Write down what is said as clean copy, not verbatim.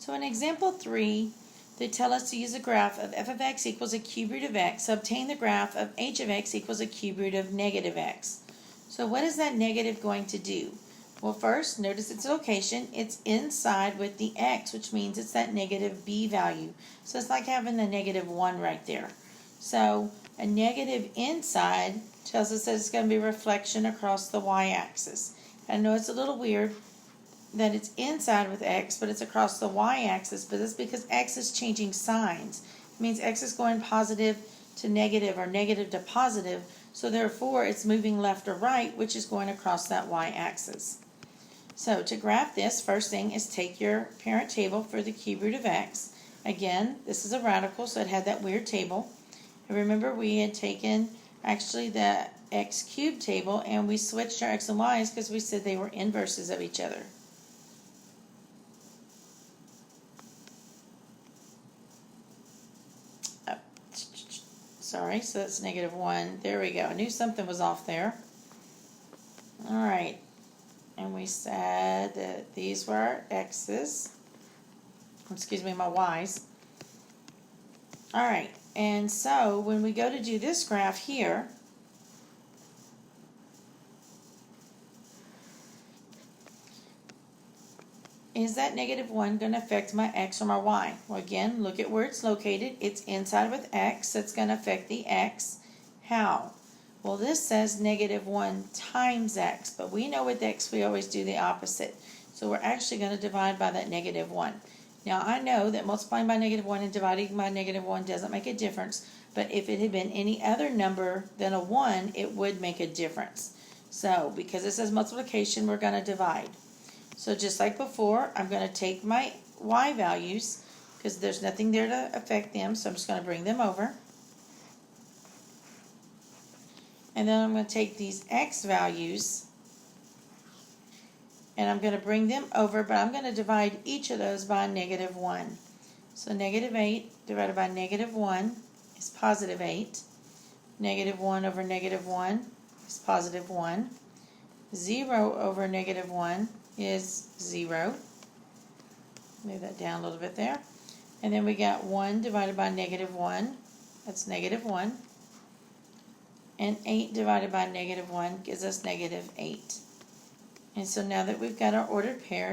So in example 3, they tell us to use a graph of f of x equals a cube root of x. So obtain the graph of h of x equals a cube root of negative x. So what is that negative going to do? Well, first, notice its location. It's inside with the x, which means it's that negative b value. So it's like having a negative 1 right there. So a negative inside tells us that it's going to be a reflection across the y-axis. I know it's a little weird that it's inside with x, but it's across the y-axis, but that's because x is changing signs. It means x is going positive to negative or negative to positive, so therefore it's moving left or right, which is going across that y-axis. So to graph this, first thing is take your parent table for the cube root of x. Again, this is a radical, so it had that weird table. And remember, we had taken actually the x cubed table and we switched our x and y's because we said they were inverses of each other. Sorry, so that's negative 1. There we go. I knew something was off there. Alright, and we said that these were our x's. Excuse me, my y's. Alright, and so when we go to do this graph here, is that negative 1 going to affect my x or my y? Well, again, look at where it's located. It's inside with x, so it's going to affect the x. How? Well, this says negative 1 times x, but we know with x we always do the opposite. So we're actually going to divide by that negative 1. Now, I know that multiplying by negative 1 and dividing by negative 1 doesn't make a difference, but if it had been any other number than a 1, it would make a difference. So, because it says multiplication, we're going to divide. So just like before, I'm going to take my y values because there's nothing there to affect them, so I'm just going to bring them over. And then I'm going to take these x values and I'm going to bring them over, but I'm going to divide each of those by negative 1. So negative 8 divided by negative 1 is positive 8. Negative 1 over negative 1 is positive 1. 0 over negative 1 is 0. Move that down a little bit there. And then we got 1 divided by negative 1. That's negative 1. And 8 divided by negative 1 gives us negative 8. And so now that we've got our ordered pairs,